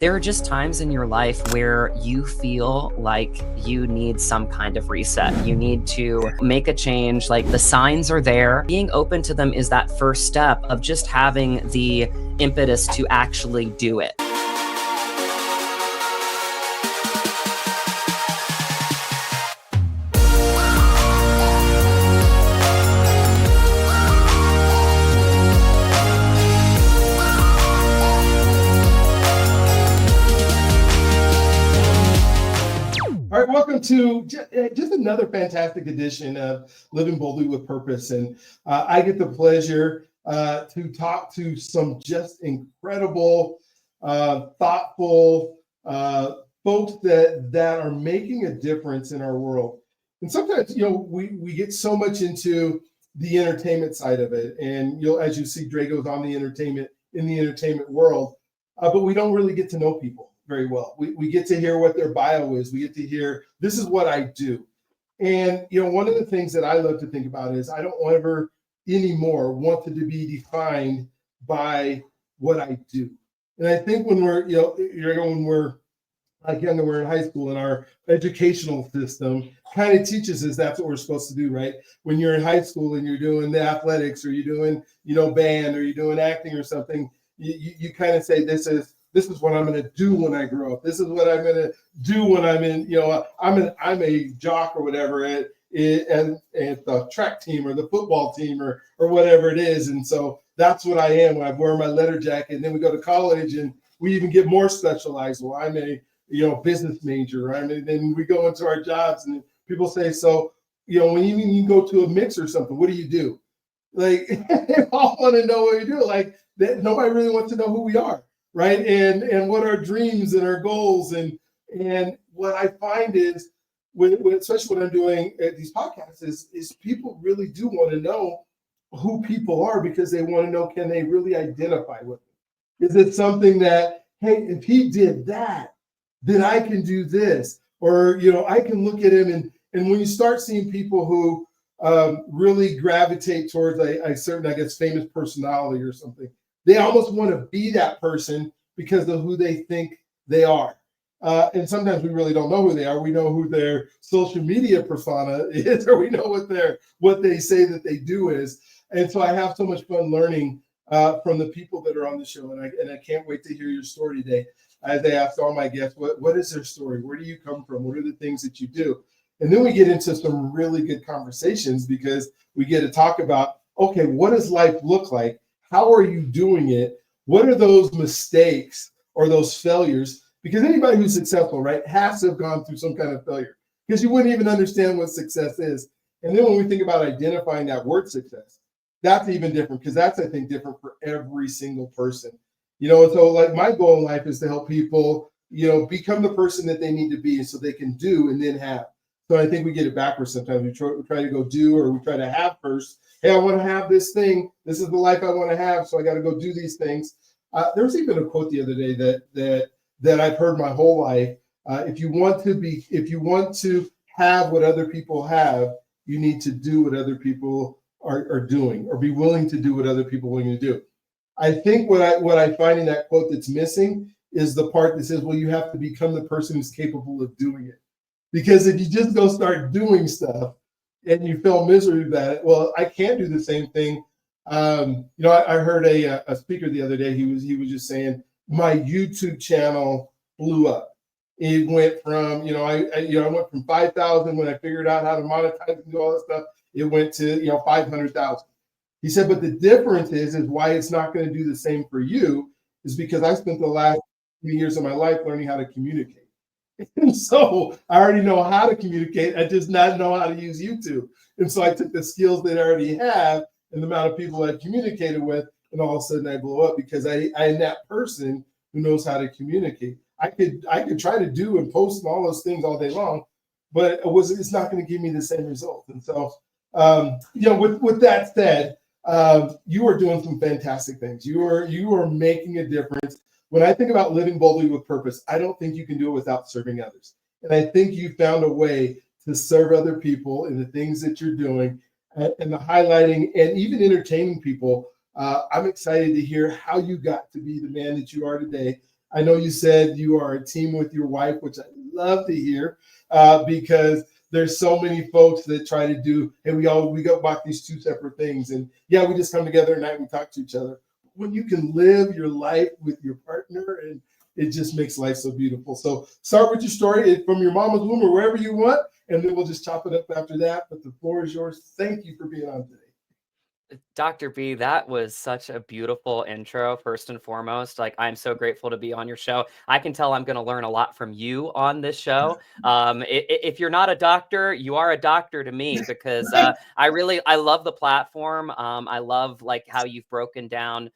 There are just times in your life where you feel like you need some kind of reset. You need to make a change. Like, the signs are there. Being open to them is that first step of just having the impetus to actually do it. All right, welcome to just another fantastic edition of Living Boldly with Purpose. And I get the pleasure to talk to some just incredible, thoughtful folks that are making a difference in our world. And sometimes, we get so much into the entertainment side of it. And as you see, Drago's on the entertainment world, but we don't really get to know people very well. We get to hear what their bio is. We get to hear, this is what I do. And, one of the things that I love to think about is I don't ever anymore want to be defined by what I do. And I think when we're, when we're like young and we're in high school and our educational system kind of teaches us that's what we're supposed to do, right? When you're in high school and you're doing the athletics or you're doing, band or you're doing acting or something, you kind of say, this is what I'm going to do when I grow up. This is what I'm going to do when I'm in, I'm a jock or whatever at the track team or the football team or whatever it is. And so that's what I am when I wear my letter jacket. And then we go to college and we even get more specialized. Well, I'm a, business major, right? And then we go into our jobs and people say, so, when you go to a mix or something, what do you do? Like, they all want to know what you do. Like, nobody really wants to know who we are. Right. And what our dreams and our goals and what I find is especially when I'm doing these podcasts is people really do want to know who people are because they want to know, can they really identify with it? Is it something that, hey, if he did that, then I can do this, or, I can look at him and when you start seeing people who really gravitate towards a certain, I guess, famous personality or something, they almost want to be that person because of who they think they are. And sometimes we really don't know who they are. We know who their social media persona is, or we know what they say that they do is. And so I have so much fun learning from the people that are on the show. And I can't wait to hear your story today. As I asked all my guests, what is their story? Where do you come from? What are the things that you do? And then we get into some really good conversations because we get to talk about, okay, what does life look like? How are you doing it? What are those mistakes or those failures? Because anybody who's successful, right, has to have gone through some kind of failure because you wouldn't even understand what success is. And then when we think about identifying that word success, that's even different because that's, I think, different for every single person. And so like my goal in life is to help people, become the person that they need to be so they can do and then have. So I think we get it backwards sometimes. We try to go do or we try to have first. Hey, I want to have this thing. This is the life I want to have. So I got to go do these things. There was even a quote the other day that I've heard my whole life. If you want to have what other people have, you need to do what other people are doing, or be willing to do what other people are willing to do. I think what I find in that quote that's missing is the part that says, well, you have to become the person who's capable of doing it. Because if you just go start doing stuff and you feel miserable about it, well, I can't do the same thing. I heard a speaker the other day. He was just saying my YouTube channel blew up. It went from I went from 5,000 when I figured out how to monetize and do all that stuff. It went to 500,000. He said, but the difference is why it's not going to do the same for you is because I spent the last few years of my life learning how to communicate. And so I already know how to communicate. I just not know how to use YouTube. And so I took the skills that I already have and the amount of people I communicated with, and all of a sudden I blow up because I am that person who knows how to communicate. I could try to do and post and all those things all day long, but it's not going to give me the same result. And so, with that said, you are doing some fantastic things. You are making a difference. When I think about living boldly with purpose, I don't think you can do it without serving others. And I think you found a way to serve other people in the things that you're doing and the highlighting and even entertaining people. I'm excited to hear how you got to be the man that you are today. I know you said you are a team with your wife, which I love to hear, because there's so many folks that try to do, and we go about these two separate things. And yeah, we just come together at night and we talk to each other. When you can live your life with your partner, and it just makes life so beautiful. So start with your story from your mama's womb or wherever you want, and then we'll just chop it up after that. But the floor is yours. Thank you for being on today. Dr. B, that was such a beautiful intro, first and foremost. Like, I'm so grateful to be on your show. I can tell I'm going to learn a lot from you on this show. If you're not a doctor, you are a doctor to me, because I love the platform. I love like how you've broken down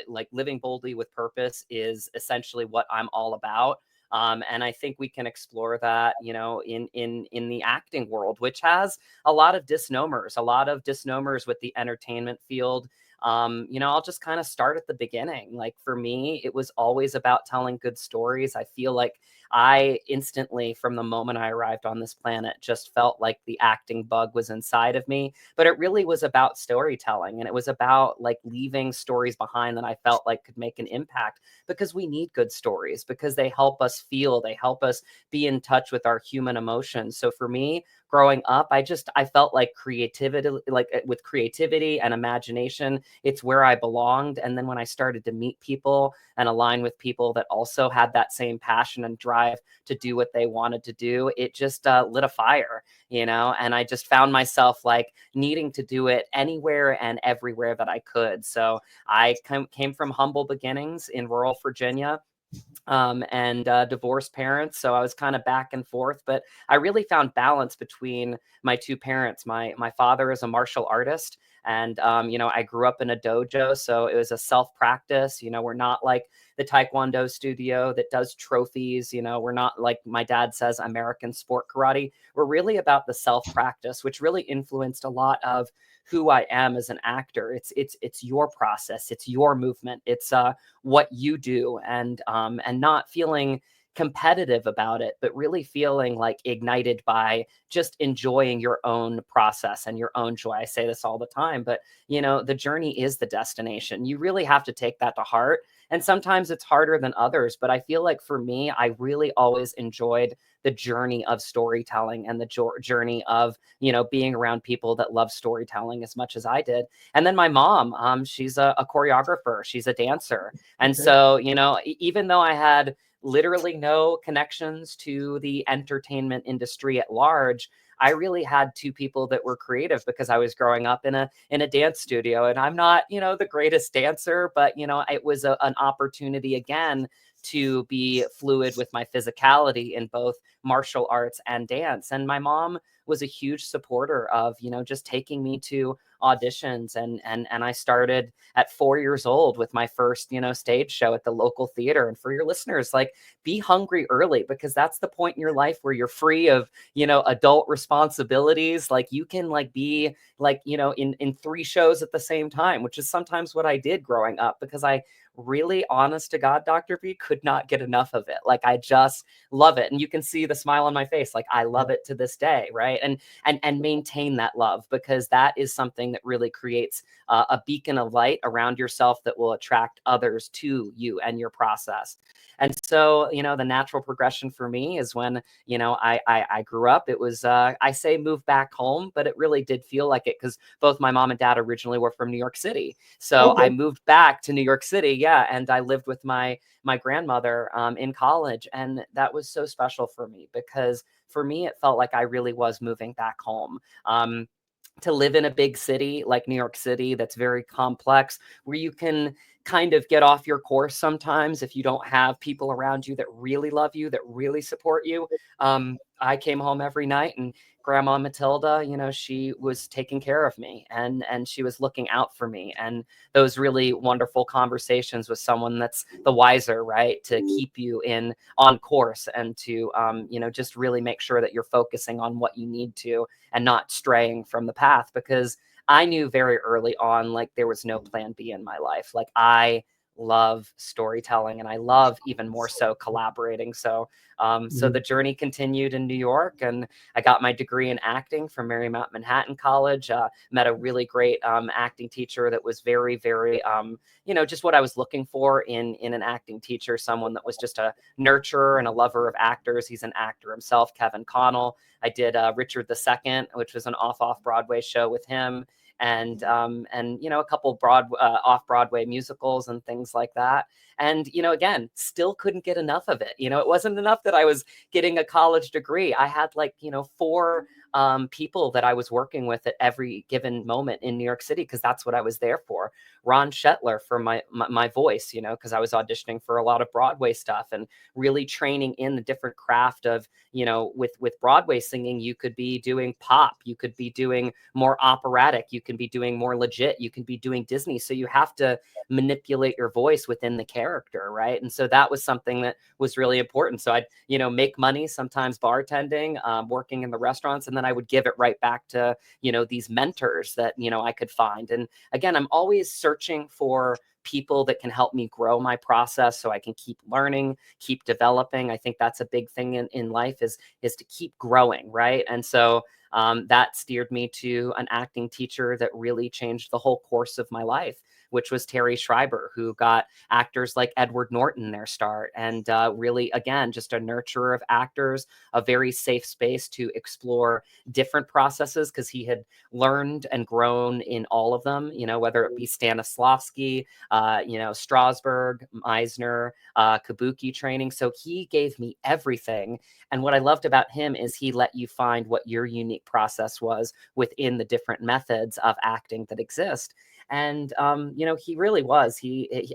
like living boldly with purpose is essentially what I'm all about. And I think we can explore that, you know, in the acting world, which has a lot of disnomers with the entertainment field. You know, I'll just kind of start at the beginning. Like for me, it was always about telling good stories. I feel like I instantly, from the moment I arrived on this planet, just felt like the acting bug was inside of me. But it really was about storytelling, and it was about like leaving stories behind that I felt like could make an impact, because we need good stories, because they help us feel, they help us be in touch with our human emotions. So for me, growing up, I felt like creativity, like with creativity and imagination, it's where I belonged. And then when I started to meet people and align with people that also had that same passion and drive to do what they wanted to do, it just lit a fire, you know. And I just found myself like needing to do it anywhere and everywhere that I could. So I came from humble beginnings in rural Virginia, and divorced parents. So I was kind of back and forth, but I really found balance between my two parents. My father is a martial artist, and you know, I grew up in a dojo, so it was a self practice. You know, we're not like the Taekwondo studio that does trophies. You know, we're not like my dad says American sport karate. We're really about the self practice, which really influenced a lot of who I am as an actor. It's your process, it's your movement, it's what you do, and not feeling competitive about it, but really feeling like ignited by just enjoying your own process and your own joy. I say this all the time, but you know, the journey is the destination. You really have to take that to heart. And sometimes it's harder than others, but I feel like for me, I really always enjoyed the journey of storytelling and the journey of, you know, being around people that love storytelling as much as I did. And then my mom, she's a choreographer, she's a dancer. And Okay. so, you know, even though I had literally no connections to the entertainment industry at large, I really had two people that were creative, because I was growing up in a dance studio, and I'm not, you know, the greatest dancer, but you know, it was an opportunity again to be fluid with my physicality in both martial arts and dance. And my mom was a huge supporter of, you know, just taking me to auditions, and I started at 4 years old with my first, you know, stage show at the local theater. And for your listeners, like, be hungry early, because that's the point in your life where you're free of, you know, adult responsibilities. Like you can like be like, you know, in three shows at the same time, which is sometimes what I did growing up, because I really, honest to God, Dr. B, could not get enough of it. Like I just love it. And you can see the smile on my face. Like I love it to this day. Right. And maintain that love, because that is something that really creates a beacon of light around yourself that will attract others to you and your process. And so, you know, the natural progression for me is when, you know, I grew up, it was, I say move back home, but it really did feel like it, because both my mom and dad originally were from New York City. So I Okay. moved back to New York City. Yeah. And I lived with my grandmother in college. And that was so special for me, because for me, it felt like I really was moving back home. To live in a big city like New York City, that's very complex, where you can kind of get off your course sometimes if you don't have people around you that really love you, that really support you. I came home every night, and Grandma Matilda, you know, she was taking care of me, and she was looking out for me. And those really wonderful conversations with someone that's the wiser, right, to keep you in on course, and to you know, just really make sure that you're focusing on what you need to, and not straying from the path. Because I knew very early on, like, there was no plan B in my life. Like, I love storytelling, and I love even more so collaborating. So so the journey continued in New York, and I got my degree in acting from Marymount Manhattan College. Met a really great acting teacher that was very, very, just what I was looking for in an acting teacher, someone that was just a nurturer and a lover of actors. He's an actor himself, Kevin Connell. I did Richard II, which was an off Broadway show with him, and a couple off Broadway musicals and things like that. And again, still couldn't get enough of it. It wasn't enough that I was getting a college degree. I had four people that I was working with at every given moment in New York City, because that's what I was there for. Ron Shetler for my voice, because I was auditioning for a lot of Broadway stuff and really training in the different craft of, with Broadway singing, you could be doing pop, you could be doing more operatic, you can be doing more legit, you can be doing Disney. So you have to manipulate your voice within the character, right? And so that was something that was really important. So I'd, make money, sometimes bartending, working in the restaurants, and then I would give it right back to, these mentors that, I could find. And again, I'm always searching for people that can help me grow my process so I can keep learning, keep developing. I think that's a big thing in life is to keep growing, right? And so that steered me to an acting teacher that really changed the whole course of my life, which was Terry Schreiber, who got actors like Edward Norton their start. And really, again, just a nurturer of actors, a very safe space to explore different processes, because he had learned and grown in all of them, whether it be Stanislavski, Strasberg, Meisner, Kabuki training. So he gave me everything. And what I loved about him is he let you find what your unique process was within the different methods of acting that exist. And he really was,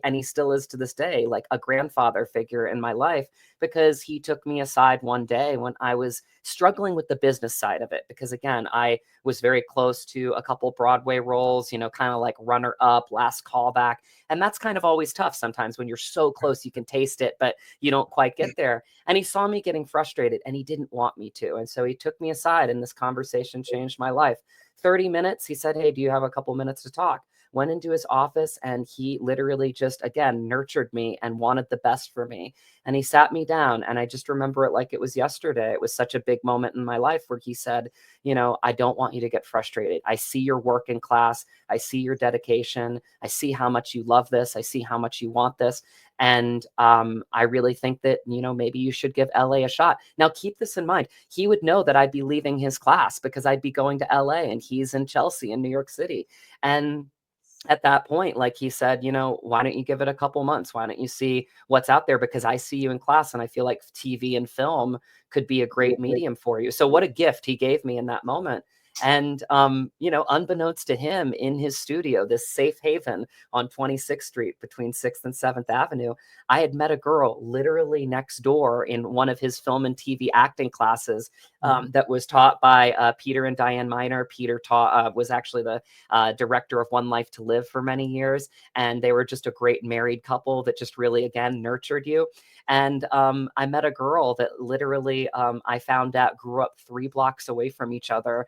and he still is to this day, like a grandfather figure in my life, because he took me aside one day when I was struggling with the business side of it, because again, I was very close to a couple Broadway roles, kind of like runner up, last callback. And that's kind of always tough sometimes when you're so close, you can taste it, but you don't quite get there. And he saw me getting frustrated and he didn't want me to. And so he took me aside, and this conversation changed my life. 30 minutes, he said, "Hey, do you have a couple minutes to talk?" Went into his office, and he literally just, again, nurtured me and wanted the best for me. And he sat me down, and I just remember it like it was yesterday. It was such a big moment in my life where he said, "I don't want you to get frustrated. I see your work in class. I see your dedication. I see how much you love this. I see how much you want this. And I really think that, maybe you should give LA a shot." Now, keep this in mind. He would know that I'd be leaving his class because I'd be going to LA, and he's in Chelsea in New York City. And at that point, like he said, "Why don't you give it a couple months? Why don't you see what's out there? Because I see you in class, and I feel like TV and film could be a great medium for you." So what a gift he gave me in that moment. And, unbeknownst to him, in his studio, this safe haven on 26th Street between 6th and 7th Avenue, I had met a girl literally next door in one of his film and TV acting classes that was taught by Peter and Diane Miner. Peter was actually the director of One Life to Live for many years. And they were just a great married couple that just really, again, nurtured you. And I met a girl that literally I found out grew up 3 blocks away from each other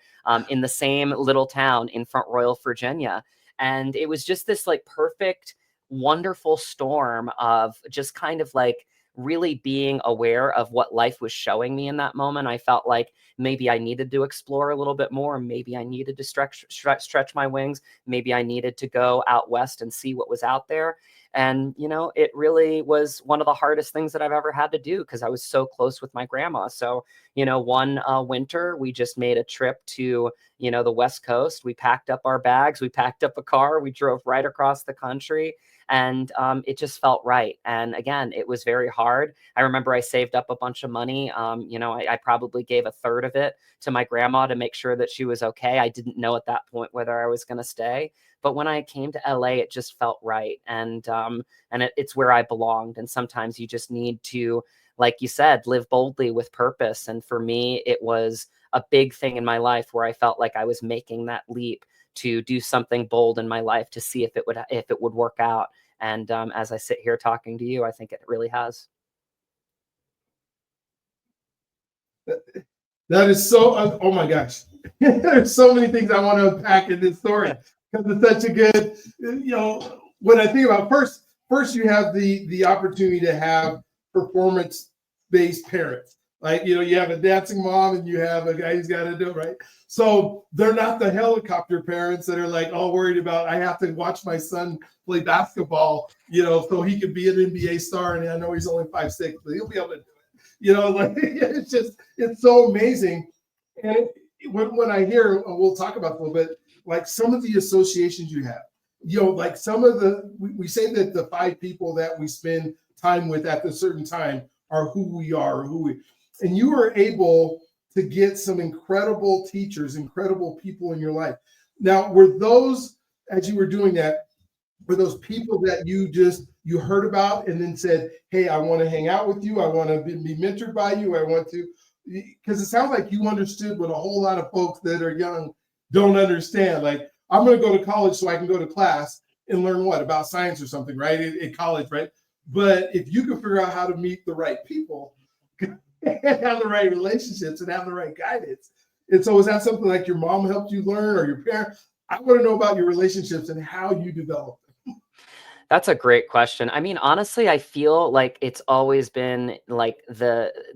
in the same little town in Front Royal, Virginia. And it was just this like perfect, wonderful storm of just kind of like really being aware of what life was showing me in that moment. I felt like maybe I needed to explore a little bit more. Maybe I needed to stretch my wings. Maybe I needed to go out west and see what was out there. And, it really was one of the hardest things that I've ever had to do, because I was so close with my grandma. So, one winter, we just made a trip to, the West Coast. We packed up our bags, we packed up a car, we drove right across the country. And it just felt right. And again, it was very hard. I remember I saved up a bunch of money. I probably gave a third of it to my grandma to make sure that she was okay. I didn't know at that point whether I was going to stay. But when I came to LA, it just felt right. And it's where I belonged. And sometimes you just need to, like you said, live boldly with purpose. And for me, it was a big thing in my life where I felt like I was making that leap to do something bold in my life to see if it would work out. And as I sit here talking to you, I think it really has. That is so, oh my gosh. There's so many things I want to unpack in this story, because it's such a good, when I think about, first, first you have the opportunity to have performance-based parents. Like, you have a dancing mom and you have a guy who's got to do it, right? So they're not the helicopter parents that are like all worried about, I have to watch my son play basketball, so he could be an NBA star. And I know he's only 5'6", but he'll be able to do it. Like it's so amazing. And when I hear, we'll talk about it a little bit, like some of the associations you have, like some of we say that the 5 people that we spend time with at a certain time are who we are, and you are able to get some incredible teachers, incredible people in your life. Now, were those, as you were doing that, were those people that you heard about and then said, hey, I want to hang out with you, I want to be mentored by you, I want to, because it sounds like you understood what a whole lot of folks that are young don't understand. Like, I'm going to go to college so I can go to class and learn about science or something, right? At college, right? But if you can figure out how to meet the right people and have the right relationships and have the right guidance. And so is that something like your mom helped you learn, or your parents? I want to know about your relationships and how you develop them. That's a great question. I mean, honestly, I feel like it's always been like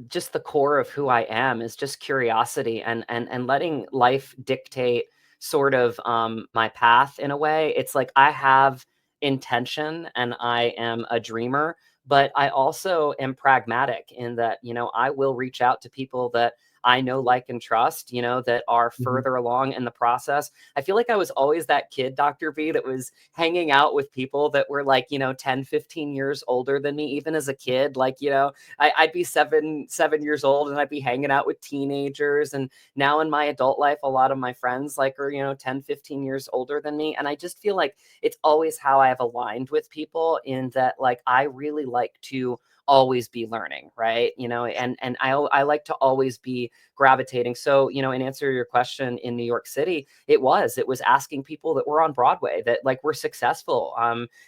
just the core of who I am is just curiosity and letting life dictate sort of my path in a way. It's like I have intention and I am a dreamer, but I also am pragmatic in that, I will reach out to people that I know, like, and trust, that are further along in the process. I feel like I was always that kid, Dr. B, that was hanging out with people that were like, 10, 15 years older than me, even as a kid. Like, I'd be seven years old and I'd be hanging out with teenagers. And now in my adult life, a lot of my friends like are, 10, 15 years older than me. And I just feel like it's always how I have aligned with people, in that, like, I really like to always be learning, right? And I like to always be gravitating. So, in answer to your question, in New York City, it was asking people that were on Broadway, that like were successful,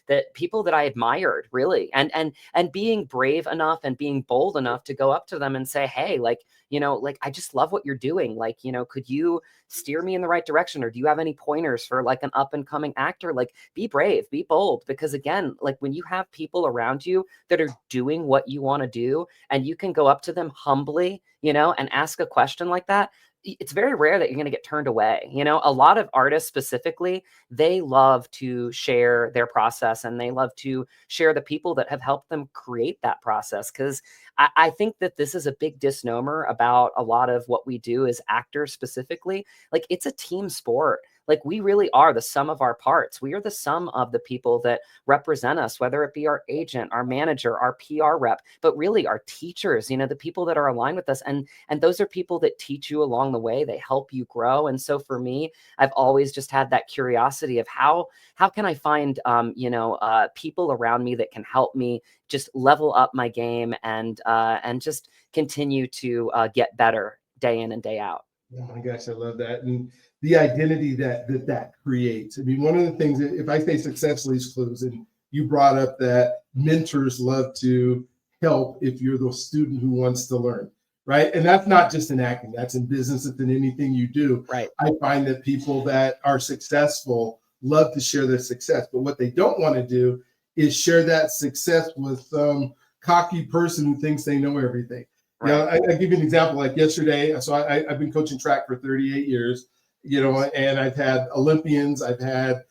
that people that I admired, really, and being brave enough and being bold enough to go up to them and say, hey, like, I just love what you're doing. Like, could you steer me in the right direction? Or do you have any pointers for like an up and coming actor? Like, be brave, be bold, because again, like when you have people around you that are doing what you want to do, and you can go up to them humbly, and ask a question like that, it's very rare that you're going to get turned away. A lot of artists specifically, they love to share their process, and they love to share the people that have helped them create that process. Because I think that this is a big misnomer about a lot of what we do as actors specifically. Like, it's a team sport. Like, we really are the sum of our parts. We are the sum of the people that represent us, whether it be our agent, our manager, our PR rep, but really our teachers, the people that are aligned with us. And those are people that teach you along the way. They help you grow. And so for me, I've always just had that curiosity of how can I find, people around me that can help me just level up my game and just continue to get better day in and day out. Oh my gosh, I love that. And the identity that creates. I mean, one of the things, if I say success leaves clues, and you brought up that mentors love to help if you're the student who wants to learn, right? And that's not just in acting, that's in business, it's in anything you do. Right. I find that people that are successful love to share their success, but what they don't want to do is share that success with some cocky person who thinks they know everything. Right. I give you an example. Like yesterday, so I've been coaching track for 38 years, and I've had Olympians, I've had,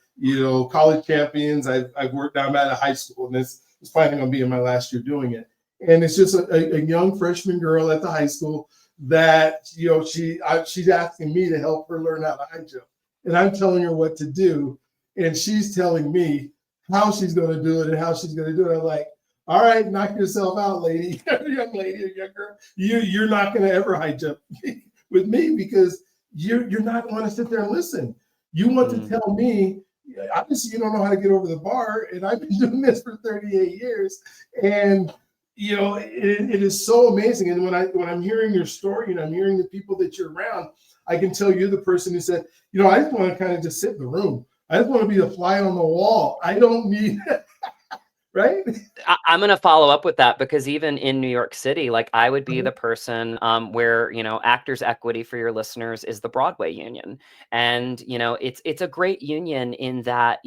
college champions, I've worked down at a high school, and this is planning on being my last year doing it. And it's just a young freshman girl at the high school that, she's asking me to help her learn how to high jump. And I'm telling her what to do, and she's telling me how she's going to do it and how she's going to do it. I'm like, all right, knock yourself out, lady, young lady or young girl. You're not going to ever high jump with me, because you're not going to sit there and listen. You want to tell me, obviously you don't know how to get over the bar, and I've been doing this for 38 years. And, it is so amazing. And when I'm hearing your story and I'm hearing the people that you're around, I can tell you're the person who said, I just want to kind of just sit in the room. I just want to be the fly on the wall. I don't need right? I'm going to follow up with that, because even in New York City, like I would be the person where, Actors Equity, for your listeners, is the Broadway union. And, it's a great union in that,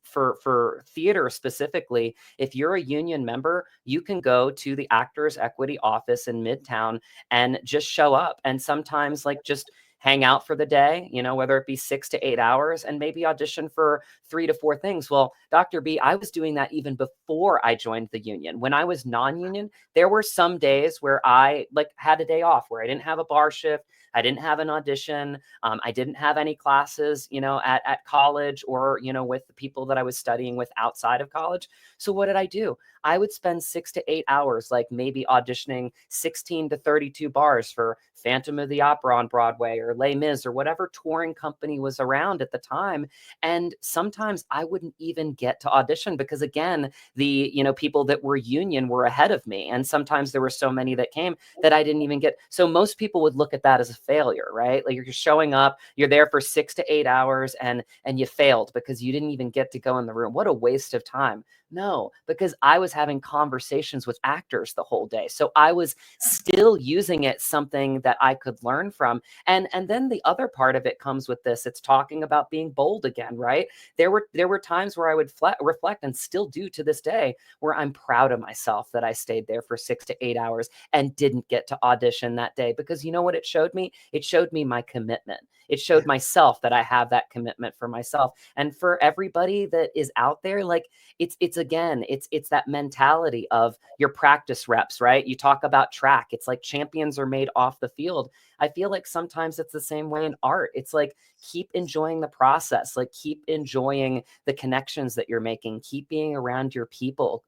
for theater specifically, if you're a union member, you can go to the Actors Equity office in Midtown and just show up, and sometimes like just hang out for the day, whether it be 6 to 8 hours, and maybe audition for 3 to 4 things. Well, Dr. B, I was doing that even before I joined the union. When I was non-union, there were some days where I like had a day off, where I didn't have a bar shift, I didn't have an audition, I didn't have any classes, at college, or with the people that I was studying with outside of college. So what did I do? I would spend 6 to 8 hours, like maybe auditioning 16 to 32 bars for Phantom of the Opera on Broadway, or Les Mis, or whatever touring company was around at the time. And sometimes I wouldn't even get to audition, because again, the people that were union were ahead of me. And sometimes there were so many that came that I didn't even get. So most people would look at that as a failure, right? Like, you're just showing up, you're there for 6 to 8 hours, and you failed because you didn't even get to go in the room. What a waste of time. No, because I was having conversations with actors the whole day. So I was still using it something that I could learn from. And then the other part of it comes with this. It's talking about being bold again, right? There were times where I would reflect, and still do to this day, where I'm proud of myself that I stayed there for 6 to 8 hours and didn't get to audition that day, because you know what it showed me? It showed me my commitment. It showed myself that I have that commitment for myself. And for everybody that is out there, like, it's again, it's that mentality of your practice reps, right? You talk about track. It's like champions are made off the field. I feel like sometimes it's the same way in art. It's like, keep enjoying the process, like keep enjoying the connections that you're making, keep being around your people.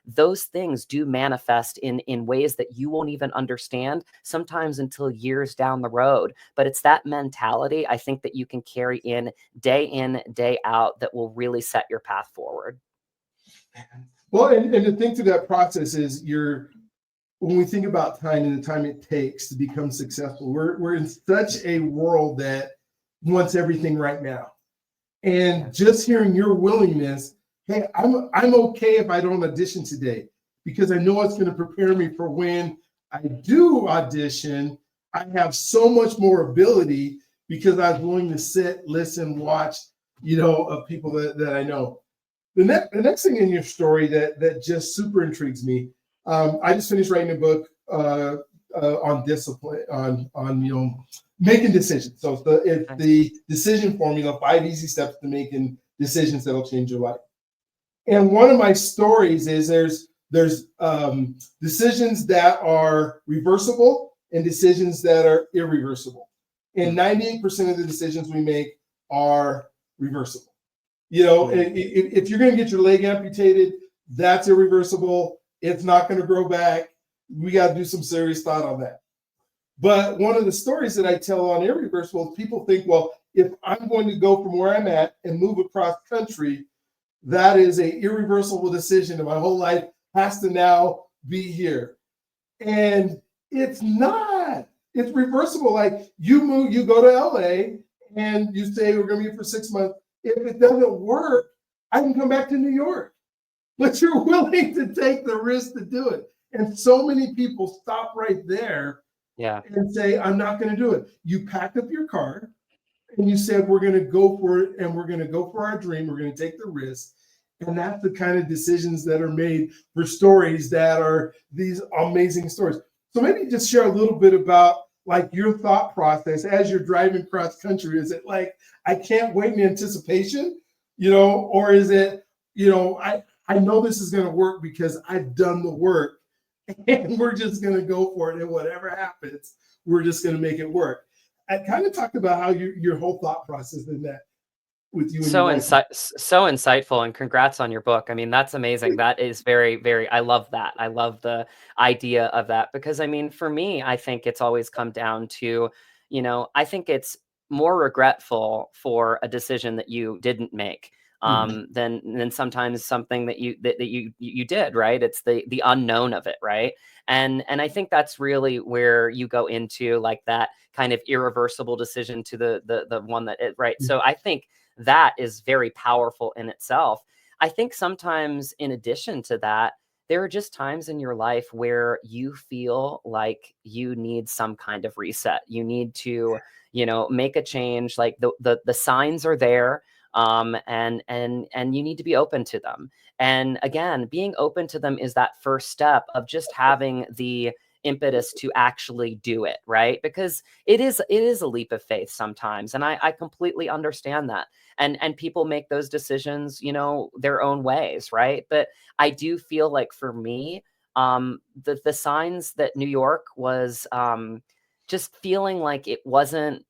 Those things do manifest in ways that you won't even understand sometimes until years down the road. But it's that mentality, I think, that you can carry in, day out, that will really set your path forward. Well, and the thing to that process is, when we think about time and the time it takes to become successful, we're in such a world that wants everything right now. And just hearing your willingness, hey, I'm okay if I don't audition today, because I know it's going to prepare me for when I do audition. I have so much more ability because I was willing to sit, listen, watch, of people that I know. The next thing in your story that just super intrigues me. I just finished writing a book on discipline, on making decisions. So it's the decision formula: 5 easy steps to making decisions that'll change your life. And one of my stories is there's decisions that are reversible and decisions that are irreversible. And 98% of the decisions we make are reversible. If you're going to get your leg amputated, that's irreversible. It's not going to grow back. We got to do some serious thought on that. But one of the stories that I tell on irreversible, people think, well, if I'm going to go from where I'm at and move across country, that is a irreversible decision, and my whole life has to now be here. And it's not. It's reversible. Like, you move, you go to LA and you say, we're going to be here for 6 months. If it doesn't work, I can come back to New York. But you're willing to take the risk to do it. And so many people stop right there, and say, I'm not going to do it. You packed up your car and you said, we're going to go for it, and we're going to go for our dream. We're going to take the risk. And that's the kind of decisions that are made for stories that are these amazing stories. So maybe just share a little bit about like your thought process as you're driving cross country. Is it like, I can't wait in anticipation, or is it, I know this is going to work because I've done the work, and we're just going to go for it, and whatever happens, we're just going to make it work. I kind of talked about how your whole thought process in that with you. So insightful, and congrats on your book. I mean, that's amazing. That is very, very, I love that. I love the idea of that, because I mean, for me, I think it's always come down to, I think it's more regretful for a decision that you didn't make than sometimes something that you did, right? It's the unknown of it, right? And I think that's really where you go into like that kind of irreversible decision to the one that right. So I think that is very powerful in itself. I think sometimes in addition to that, there are just times in your life where you feel like you need some kind of reset. You need to, make a change. Like the signs are there, and you need to be open to them. And again, being open to them is that first step of just having the impetus to actually do it, right? Because it is a leap of faith sometimes, and I completely understand that. And people make those decisions, their own ways, right? But I do feel like for me, the signs that New York was, just feeling like it wasn't.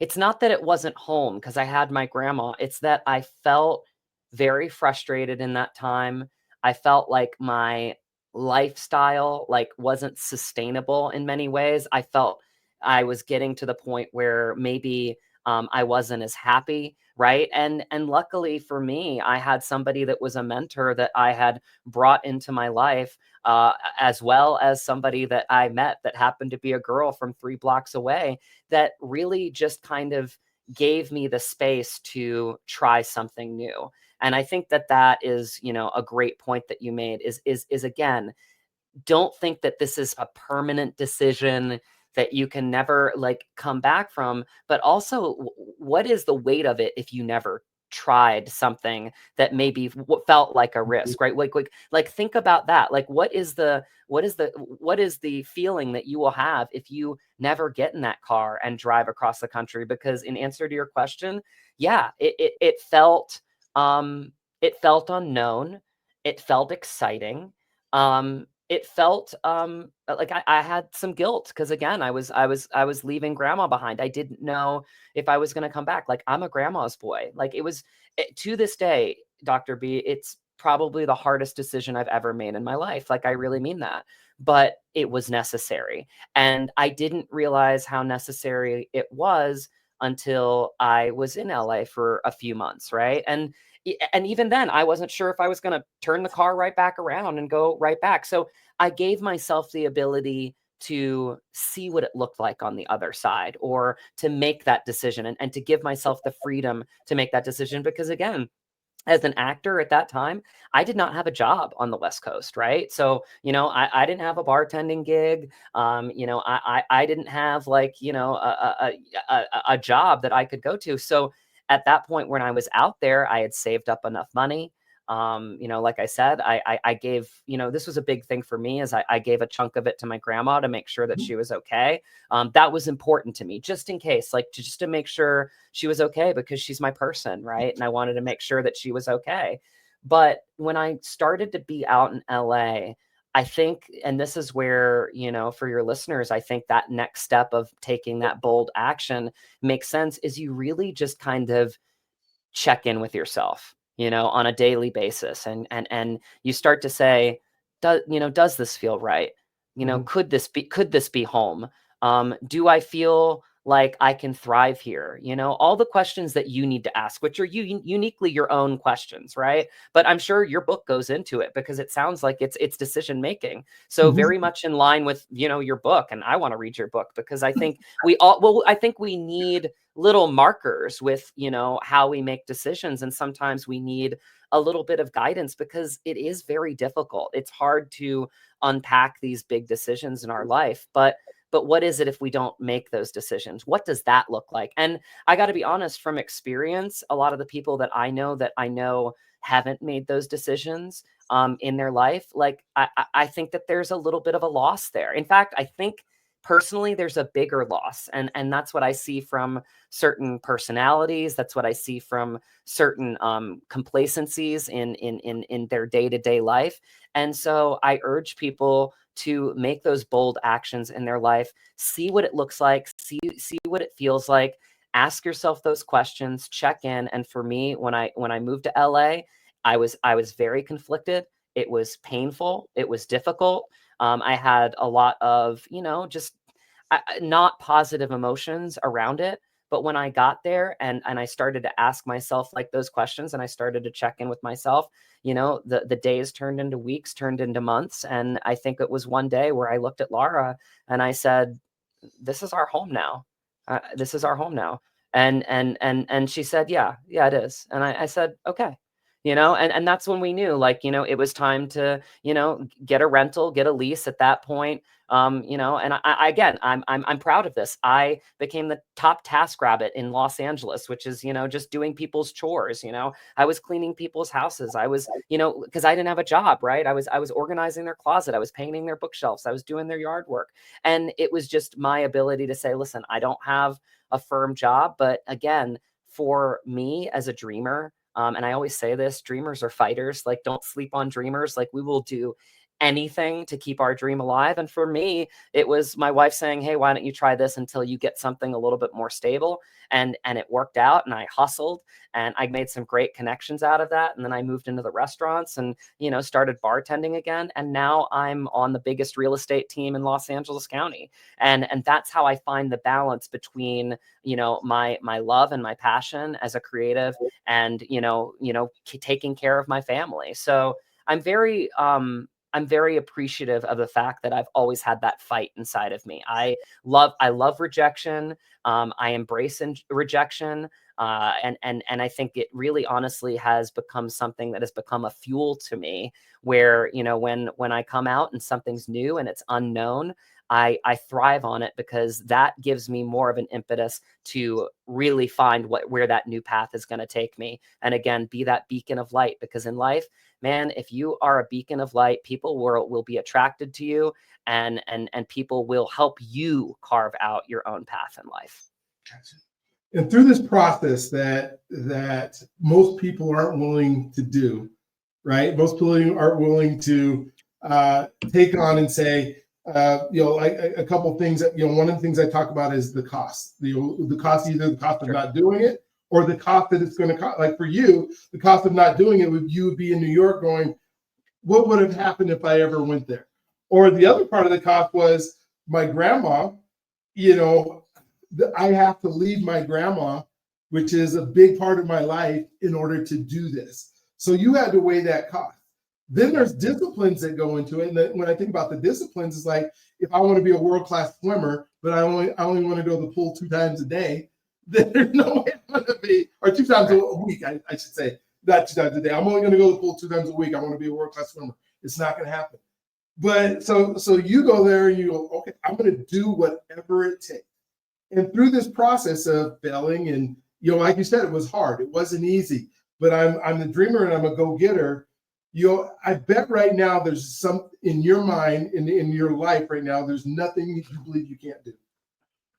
It's not that it wasn't home because I had my grandma. It's that I felt very frustrated in that time. I felt like my lifestyle like wasn't sustainable in many ways. I felt I was getting to the point where maybe I wasn't as happy, right? And luckily for me, I had somebody that was a mentor that I had brought into my life, as well as somebody that I met that happened to be a girl from 3 blocks away that really just kind of gave me the space to try something new. And I think that that is, a great point that you made is again, don't think that this is a permanent decision that you can never like come back from, but also what is the weight of it if you never tried something that maybe what felt like a risk, right? Like think about that. Like what is the feeling that you will have if you never get in that car and drive across the country? Because in answer to your question, yeah, it felt unknown, it felt exciting, it felt like I had some guilt because again, I was leaving grandma behind. I didn't know if I was going to come back. Like I'm a grandma's boy. Like to this day, Dr. B, it's probably the hardest decision I've ever made in my life. Like I really mean that. But it was necessary. And I didn't realize how necessary it was until I was in LA for a few months, right? And even then, I wasn't sure if I was going to turn the car right back around and go right back. So I gave myself the ability to see what it looked like on the other side or to make that decision and to give myself the freedom to make that decision. Because again, as an actor at that time, I did not have a job on the West Coast, right? So, I didn't have a bartending gig. I didn't have like, a job that I could go to. So at that point when I was out there, I had saved up enough money. Like I said, I gave, this was a big thing for me is I gave a chunk of it to my grandma to make sure that she was okay. That was important to me, just in case, like just to make sure she was okay because she's my person, right? And I wanted to make sure that she was okay. But when I started to be out in LA, I think, and this is where, for your listeners, I think that next step of taking that bold action makes sense is you really just kind of check in with yourself, on a daily basis. And you start to say, does this feel right? Mhm. Could this be home? Do I feel like I can thrive here? All the questions that you need to ask, which are uniquely your own questions, right? But I'm sure your book goes into it because it sounds like it's decision making. So Mhm. very much in line with, your book. And I want to read your book because I think we need little markers with, how we make decisions. And sometimes we need a little bit of guidance because it is very difficult. It's hard to unpack these big decisions in our life. But what is it if we don't make those decisions? What does that look like? And I got to be honest, from experience, a lot of the people that I know haven't made those decisions in their life. Like I think that there's a little bit of a loss there. In fact, I think personally there's a bigger loss, and that's what I see from certain personalities. That's what I see from certain complacencies in their day-to-day life. And so I urge people to make those bold actions in their life, see what it looks like, see what it feels like, ask yourself those questions, check in. And for me, when I moved to LA, I was very conflicted. It was painful, it was difficult. I had a lot of, just not positive emotions around it. But when I got there and I started to ask myself like those questions and I started to check in with myself, the days turned into weeks, turned into months. And I think it was one day where I looked at Laura and I said, this is our home now. This is our home now. And she said, yeah, it is. And I said, okay. and that's when we knew, like, it was time to, get a rental, get a lease at that point. And again, I'm proud of this. I became the top task rabbit in Los Angeles, which is, just doing people's chores. I was cleaning people's houses. I was, because I didn't have a job, right? I was organizing their closet. I was painting their bookshelves. I was doing their yard work. And it was just my ability to say, listen, I don't have a firm job, but again, for me as a dreamer, and I always say this, dreamers are fighters. Like, don't sleep on dreamers. Like, we will do anything to keep our dream alive. And for me, it was my wife saying, hey, why don't you try this until you get something a little bit more stable? And it worked out, and I hustled, and I made some great connections out of that. And then I moved into the restaurants and, started bartending again. And now I'm on the biggest real estate team in Los Angeles County. And that's how I find the balance between, my love and my passion as a creative and, taking care of my family. So I'm very appreciative of the fact that I've always had that fight inside of me. I love rejection. I embrace rejection. And I think it really honestly has become something that has become a fuel to me where, when I come out and something's new and it's unknown, I thrive on it, because that gives me more of an impetus to really find where that new path is going to take me. And again, be that beacon of light, because in life, man, if you are a beacon of light, people will be attracted to you, and people will help you carve out your own path in life. Gotcha. And through this process that most people aren't willing to do, right? Most people aren't willing to take on and say, like a couple of things that, one of the things I talk about is the cost. The cost, either the cost of not doing it, or the cost that it's going to cost. Like for you, the cost of not doing it, you would be in New York going, what would have happened if I ever went there? Or the other part of the cost was my grandma, I have to leave my grandma, which is a big part of my life, in order to do this. So you had to weigh that cost. Then there's disciplines that go into it. And when I think about the disciplines, it's like, if I want to be a world-class swimmer, but I only want to go to the pool 2 times a day, then there's no way I'm going to be, or 2 times a week, I should say, not 2 times a day. I'm only going to go to the pool 2 times a week. I want to be a world-class swimmer. It's not going to happen. But so you go there and you go, okay, I'm going to do whatever it takes. And through this process of failing, and like you said, it was hard. It wasn't easy. But I'm the dreamer and I'm a go-getter. I bet right now there's some in your mind, in your life right now, there's nothing you believe you can't do.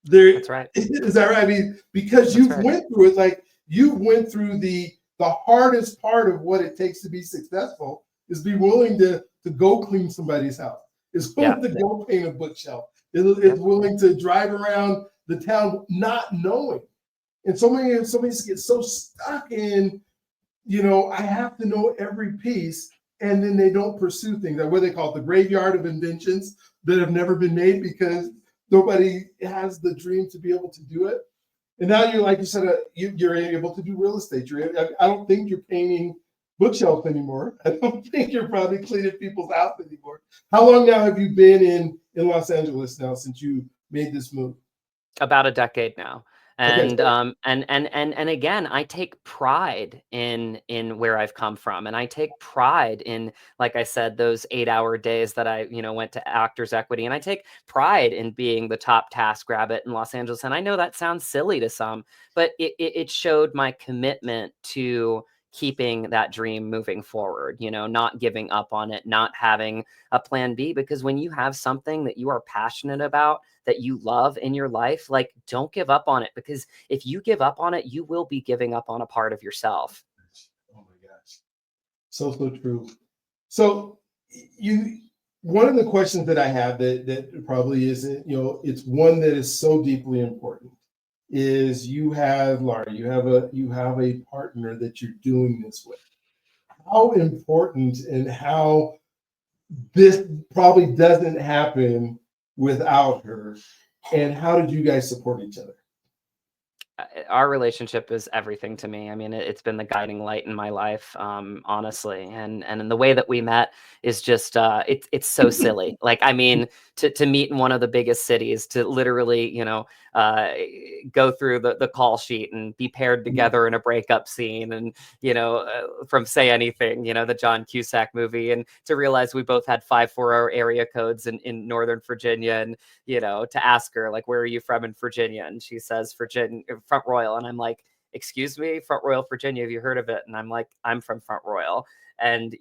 That's right. Is that right? I mean, because you've went through it, like you went through the hardest part of what it takes to be successful is be willing to go clean somebody's house. Is willing to go paint a bookshelf. Is willing to drive around the town not knowing. And so many get so stuck in, I have to know every piece, and then they don't pursue things. Like what they call it, the graveyard of inventions that have never been made, because nobody has the dream to be able to do it. And now you're, like you said, you're able to do real estate. I don't think you're painting bookshelves anymore. I don't think you're probably cleaning people's house anymore. How long now have you been in Los Angeles now since you made this move? About a decade now. And and again, I take pride in where I've come from, and I take pride in, like I said, those 8-hour days that I went to Actors Equity, and I take pride in being the top task rabbit in Los Angeles. And I know that sounds silly to some, but it showed my commitment to keeping that dream moving forward, not giving up on it, not having a plan B, because when you have something that you are passionate about, that you love in your life, like, don't give up on it, because if you give up on it, you will be giving up on a part of yourself. Oh my gosh. So true. So one of the questions that I have that probably isn't, it's one that is so deeply important, is you have, Laura, you have a partner that you're doing this with. How important, and how this probably doesn't happen without her, and how did you guys support each other? Our relationship is everything to me. I mean, it's been the guiding light in my life, honestly. And in the way that we met is just it's so silly. Like, I mean, to meet in one of the biggest cities, to literally, uh, go through the call sheet and be paired together in a breakup scene, and from Say Anything, the John Cusack movie, and to realize we both had 540 area codes in Northern Virginia, and to ask her, like, where are you from in Virginia? And she says, Virginia, Front Royal. And I'm like, excuse me, Front Royal, Virginia, have you heard of it? And I'm like, I'm from Front Royal. And,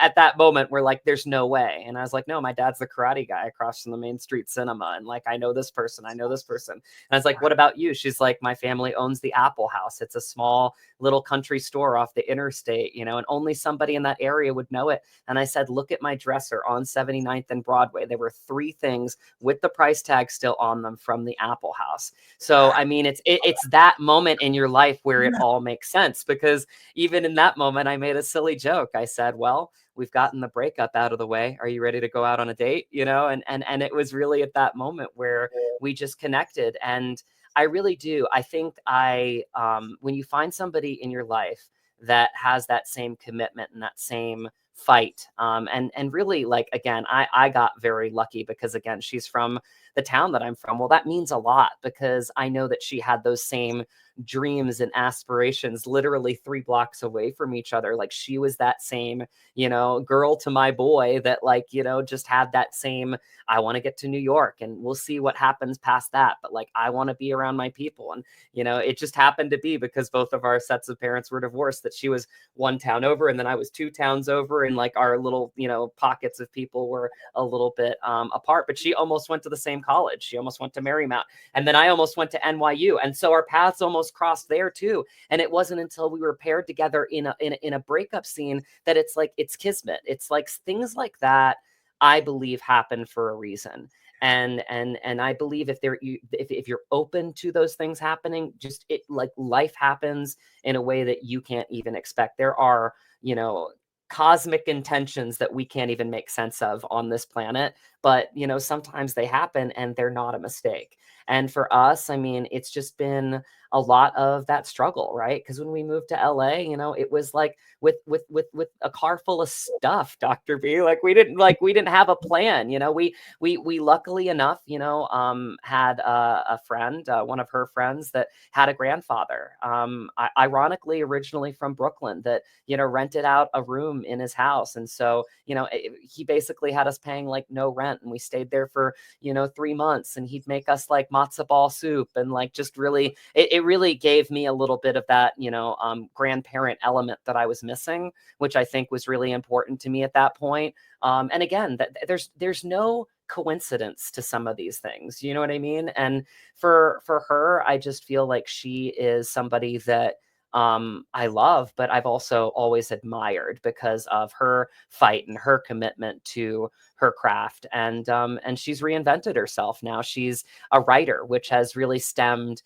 at that moment, we're like, there's no way. And I was like, no, my dad's the karate guy across from the Main Street Cinema. And like, I know this person. I know this person. And I was like, what about you? She's like, my family owns the Apple House. It's a small little country store off the interstate, and only somebody in that area would know it. And I said, look at my dresser on 79th and Broadway. There were 3 things with the price tag still on them from the Apple House. So, I mean, it's that moment in your life where it all makes sense, because even in that moment, I made a silly joke. I said, well, we've gotten the breakup out of the way. Are you ready to go out on a date? And it was really at that moment where we just connected. And I really do. I think when you find somebody in your life that has that same commitment and that same fight, and really, like, again, I got very lucky, because again, she's from the town that I'm from. Well, that means a lot, because I know that she had those same dreams and aspirations literally 3 blocks away from each other. Like, she was that same, girl to my boy that, like, just had that same, I want to get to New York and we'll see what happens past that. But like, I want to be around my people. And, it just happened to be, because both of our sets of parents were divorced, that she was 1 town over and then I was 2 towns over. And like, our little, pockets of people were a little bit apart. But she almost went to the same college. She almost went to Marymount. And then I almost went to NYU. And so our paths almost crossed there too. And it wasn't until we were paired together in a breakup scene that it's like, it's kismet. It's like things like that, I believe, happen for a reason. And I believe if you're open to those things happening, just it, like, life happens in a way that you can't even expect. There are, cosmic intentions that we can't even make sense of on this planet, but sometimes they happen and they're not a mistake. And for us, I mean, it's just been a lot of that struggle, right? Because when we moved to LA, it was like with a car full of stuff, Dr. B. Like, we didn't have a plan. We luckily enough, had a friend, one of her friends, that had a grandfather, ironically originally from Brooklyn, that rented out a room in his house. And so he basically had us paying like no rent, and we stayed there for 3 months, and he'd make us like matzo ball soup, and like, just really, it really gave me a little bit of that grandparent element that I was missing, which I think was really important to me at that point. And again, there's no coincidence to some of these things, you know what I mean? And for her, I just feel like she is somebody that I love, but I've also always admired, because of her fight and her commitment to her craft. And she's reinvented herself. Now she's a writer, which has really stemmed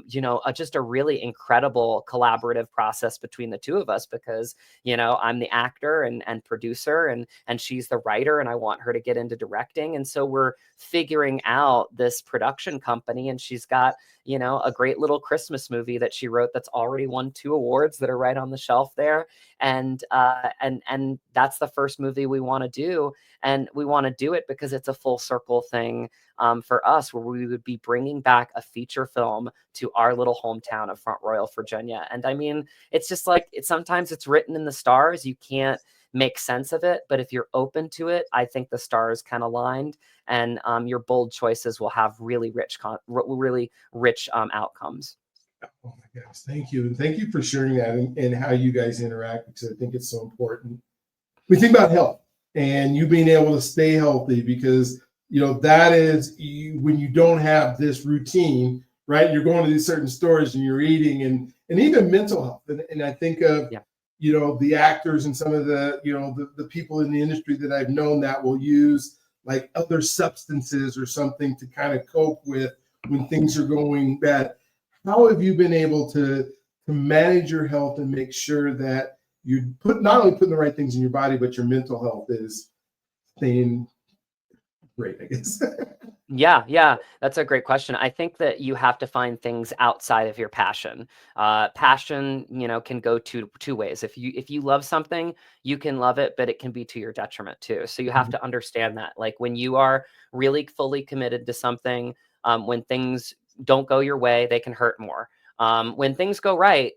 just a really incredible collaborative process between the 2 of us, because I'm the actor and producer, and she's the writer, and I want her to get into directing. And so we're figuring out this production company, and she's got a great little Christmas movie that she wrote that's already won 2 awards that are right on the shelf there. And that's the first movie we want to do. And we want to do it because it's a full circle thing for us, where we would be bringing back a feature film to our little hometown of Front Royal, Virginia. And I mean, it's just like, sometimes it's written in the stars. You can't make sense of it, but if you're open to it, I think the stars kind of aligned, and your bold choices will have really rich outcomes. Oh my gosh, thank you. And thank you for sharing that, and how you guys interact, because I think it's so important. We think about health and you being able to stay healthy, because that is when you don't have this routine, right? You're going to these certain stores and you're eating, and even mental health. And I think of the actors and some of the the people in the industry that I've known that will use like other substances or something to kind of cope with when things are going bad. How have you been able to manage your health and make sure that you not only putting the right things in your body, but your mental health is staying great, I guess? Yeah, that's a great question. I think that you have to find things outside of your passion. Passion, can go two ways. If you love something, you can love it, but it can be to your detriment too. So you have Mhm. to understand that. Like when you are really fully committed to something, when things don't go your way, they can hurt more. When things go right,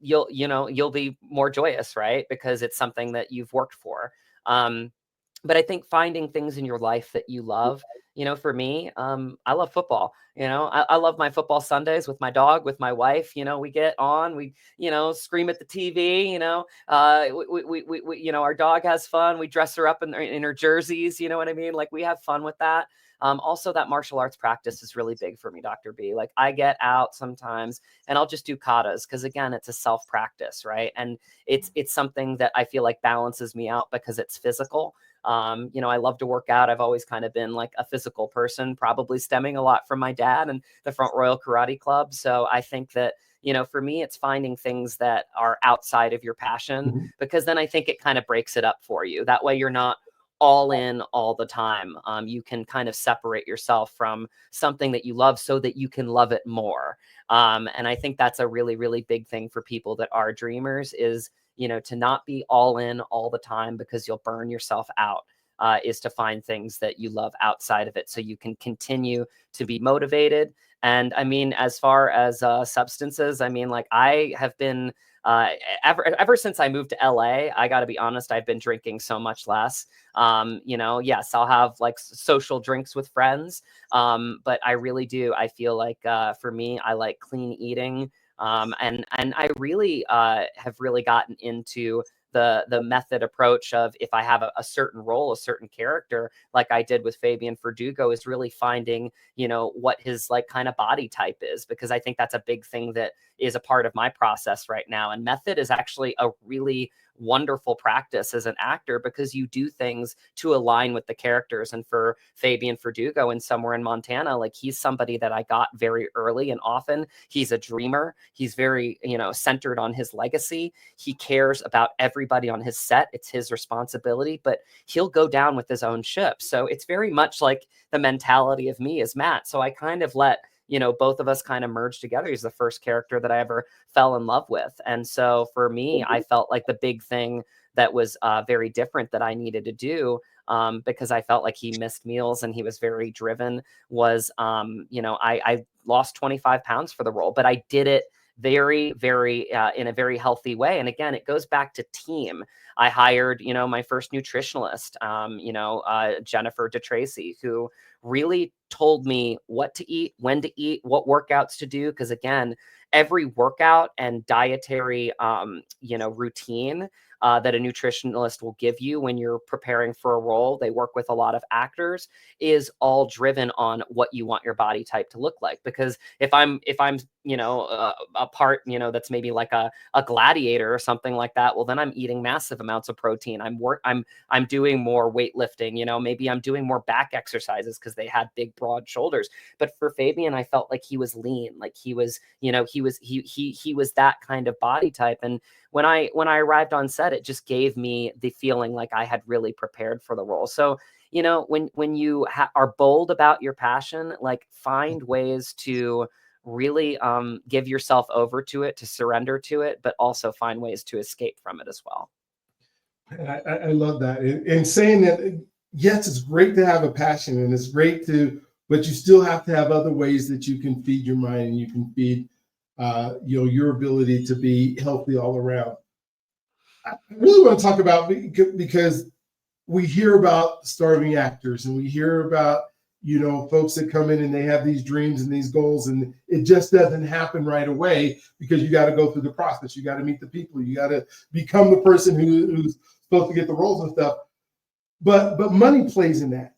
you'll be more joyous, right? Because it's something that you've worked for. Um, but I think finding things in your life that you love, for me, I love football. I love my football Sundays with my dog, with my wife. We get on, we, scream at the TV. Our dog has fun. We dress her up in her jerseys. You know what I mean? Like we have fun with that. Also, that martial arts practice is really big for me, Dr. B. Like I get out sometimes and I'll just do katas because again, it's a self practice, right? And it's something that I feel like balances me out because it's physical. I love to work out. I've always kind of been like a physical person, probably stemming a lot from my dad and the Front Royal Karate Club. So I think that, for me, it's finding things that are outside of your passion, Mhm. because then I think it kind of breaks it up for you. That way you're not all in all the time. You can kind of separate yourself from something that you love so that you can love it more. And I think that's a really, really big thing for people that are dreamers is, to not be all in all the time because you'll burn yourself out, is to find things that you love outside of it so you can continue to be motivated. And I mean, as far as substances, I mean, like I have been, ever since I moved to LA, I got to be honest, I've been drinking so much less. Yes, I'll have like social drinks with friends, but I really do. I feel like for me, I like clean eating. And I really have really gotten into the method approach of if I have a certain role, a certain character, like I did with Fabian Verdugo, is really finding, what his like kind of body type is, because I think that's a big thing that is a part of my process right now. And method is actually a really wonderful practice as an actor because you do things to align with the characters. And for Fabian Verdugo in Somewhere in Montana, like he's somebody that I got very early and often. He's a dreamer. He's very, centered on his legacy. He cares about everybody on his set. It's his responsibility, but he'll go down with his own ship. So it's very much like the mentality of me as Matt. So I kind of let both of us kind of merge together. He's the first character that I ever fell in love with. And so for me, I felt like the big thing that was very different that I needed to do, because I felt like he missed meals and he was very driven, was, I lost 25 pounds for the role, but I did it very, very in a very healthy way. And again, it goes back to team. I hired, my first nutritionalist, Jennifer DeTracy, who really told me what to eat, when to eat, what workouts to do. Because again, every workout and dietary, routine that a nutritionalist will give you when you're preparing for a role, they work with a lot of actors, is all driven on what you want your body type to look like. Because if I'm a part, that's maybe like a gladiator or something like that, well then I'm eating massive amounts of protein. I'm doing more weightlifting, maybe I'm doing more back exercises because they had big broad shoulders. But for Fabian, I felt like he was lean, like he was, he was that kind of body type. And when I arrived on set, it just gave me the feeling like I had really prepared for the role. So, when you are bold about your passion, like find ways to really give yourself over to it, to surrender to it, but also find ways to escape from it as well. I love that. And saying that, yes, it's great to have a passion and it's great but you still have to have other ways that you can feed your mind and you can feed, your ability to be healthy all around. I really want to talk about, because we hear about starving actors and we hear about, folks that come in and they have these dreams and these goals and it just doesn't happen right away because you got to go through the process. You got to meet the people. You got to become the person who's supposed to get the roles and stuff. But money plays in that,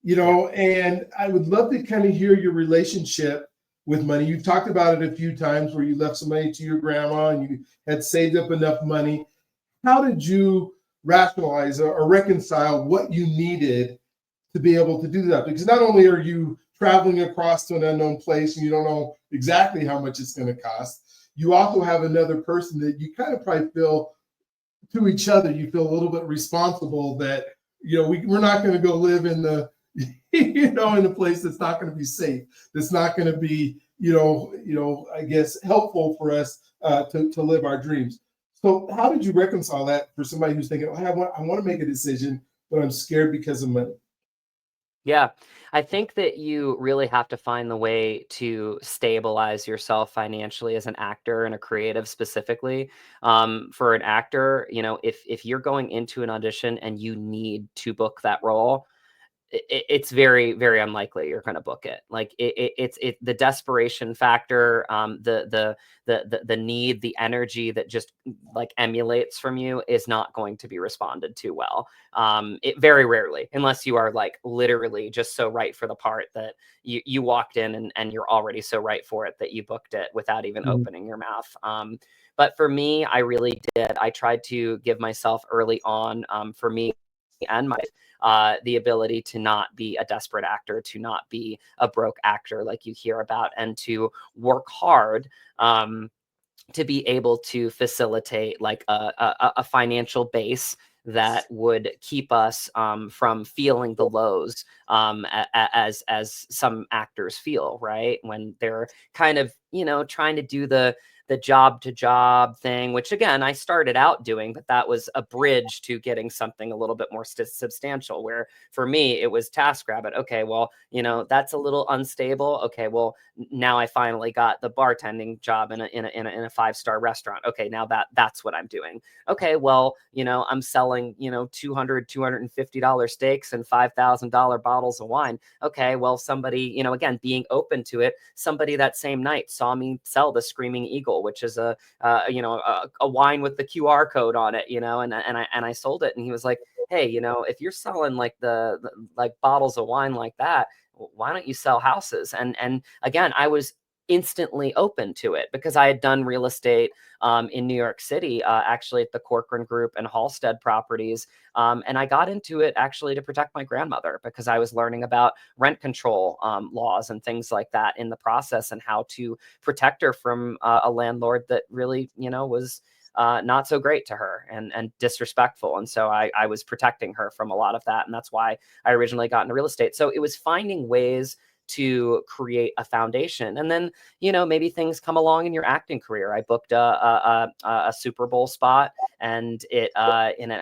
and I would love to kind of hear your relationship with money. You've talked about it a few times where you left some money to your grandma and you had saved up enough money. How did you rationalize or reconcile what you needed to be able to do that? Because not only are you traveling across to an unknown place and you don't know exactly how much it's going to cost, you also have another person that you kind of probably feel to each other, you feel a little bit responsible that, we're not going to go live in the, in a place that's not going to be safe, that's not going to be, I guess helpful for us to live our dreams. So how did you reconcile that for somebody who's thinking, oh, I want to make a decision, but I'm scared because of money? Yeah, I think that you really have to find the way to stabilize yourself financially as an actor and a creative specifically. For an actor, if you're going into an audition and you need to book that role, it's very, very unlikely you're going to book it. Like it's the desperation factor, the need, the energy that just like emulates from you is not going to be responded to well. It very rarely, unless you are like literally just so right for the part that you walked in and you're already so right for it that you booked it without even Mhm. opening your mouth. But for me, I really did. I tried to give myself early on, for me and my the ability to not be a desperate actor, to not be a broke actor like you hear about, and to work hard. To be able to facilitate like a financial base that would keep us from feeling the lows, as some actors feel, right, when they're kind of trying to do the job to job thing, which again I started out doing, but that was a bridge to getting something a little bit more substantial. Where for me it was TaskRabbit. Okay, well, that's a little unstable. Okay, well, now I finally got the bartending job in a five-star restaurant. Okay, now that's what I'm doing. Okay, well, I'm selling, $250 steaks and $5,000 bottles of wine. Okay, well, somebody, again, being open to it, somebody that same night saw me sell the Screaming Eagle, which is a wine with the QR code on it, and I sold it, and he was like, hey, if you're selling like the like bottles of wine like that, why don't you sell houses? And again, I was instantly open to it because I had done real estate in New York City, actually at the Corcoran Group and Halstead Properties. And I got into it actually to protect my grandmother because I was learning about rent control laws and things like that in the process, and how to protect her from a landlord that really, was not so great to her and disrespectful. And so I was protecting her from a lot of that. And that's why I originally got into real estate. So it was finding ways to create a foundation. And then, maybe things come along in your acting career. I booked a Super Bowl spot, and it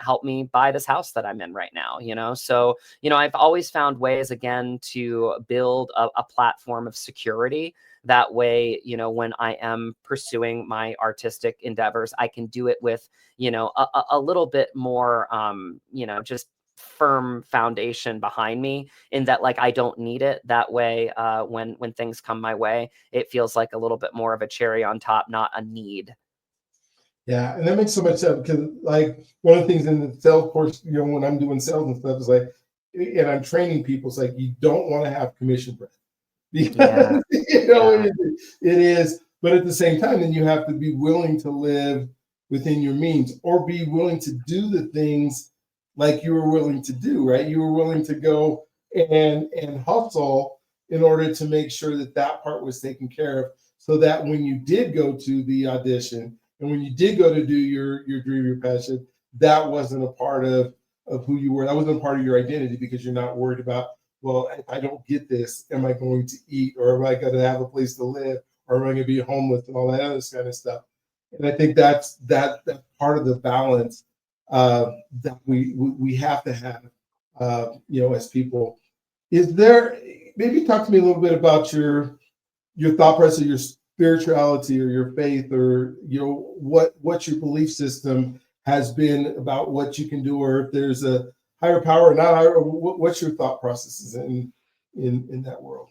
helped me buy this house that I'm in right now, So, I've always found ways again to build a platform of security. That way, when I am pursuing my artistic endeavors, I can do it with, a little bit more, just firm foundation behind me, in that like I don't need it. That way, when things come my way, it feels like a little bit more of a cherry on top, not a need. Yeah, and that makes so much sense because, like, one of the things in the sales course, when I'm doing sales and stuff, is like, and I'm training people, it's like you don't want to have commission breath Yeah, because yeah, it is, but at the same time, then you have to be willing to live within your means, or be willing to do the things like you were willing to do, right? You were willing to go and hustle in order to make sure that that part was taken care of, so that when you did go to the audition and when you did go to do your dream, your passion, that wasn't a part of who you were. That wasn't a part of your identity, because you're not worried about, well, if I don't get this, am I going to eat, or am I going to have a place to live, or am I going to be homeless, and all that other kind of stuff. And I think that's part of the balance that we have to have, as people. Is there, maybe talk to me a little bit about your thought process, your spirituality, or your faith, or what your belief system has been about what you can do, or if there's a higher power or not higher, or what's your thought processes in that world?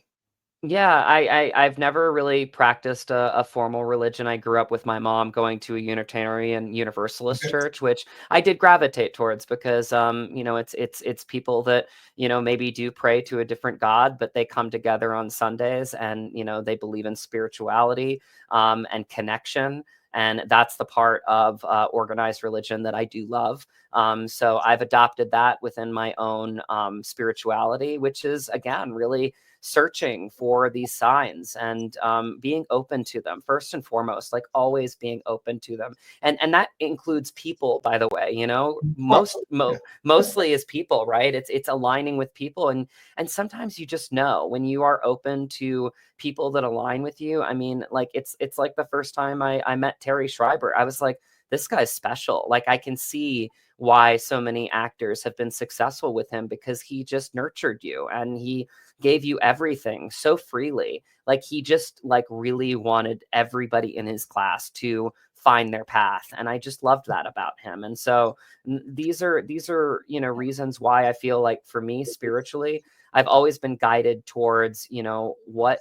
Yeah, I've never really practiced a formal religion. I grew up with my mom going to a Unitarian Universalist Okay. church, which I did gravitate towards because it's people that, maybe do pray to a different God, but they come together on Sundays, and they believe in spirituality and connection. And that's the part of organized religion that I do love. So I've adopted that within my own spirituality, which is again really searching for these signs and being open to them first and foremost, like always being open to them. And that includes people, by the way, mostly is people, right? It's aligning with people. And sometimes you just know when you are open to people that align with you. I mean, like it's like the first time I met Terry Schreiber, I was like, this guy's special. Like I can see why so many actors have been successful with him, because he just nurtured you and he gave you everything so freely. Like he just like really wanted everybody in his class to find their path, and I just loved that about him. And so these are reasons why I feel like for me spiritually, I've always been guided towards what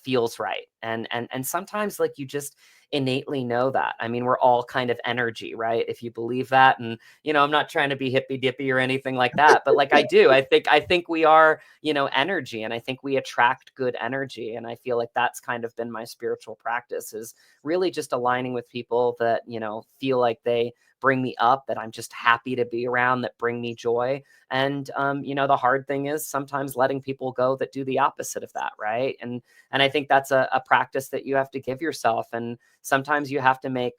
feels right. And sometimes like you just innately know that. I mean, we're all kind of energy, right? If you believe that. And I'm not trying to be hippy dippy or anything like that, but like I do, I think we are energy, and I think we attract good energy. And I feel like that's kind of been my spiritual practice, is really just aligning with people that feel like they bring me up, that I'm just happy to be around, that bring me joy. And the hard thing is sometimes letting people go that do the opposite of that, right? And I think that's a practice that you have to give yourself. And sometimes you have to make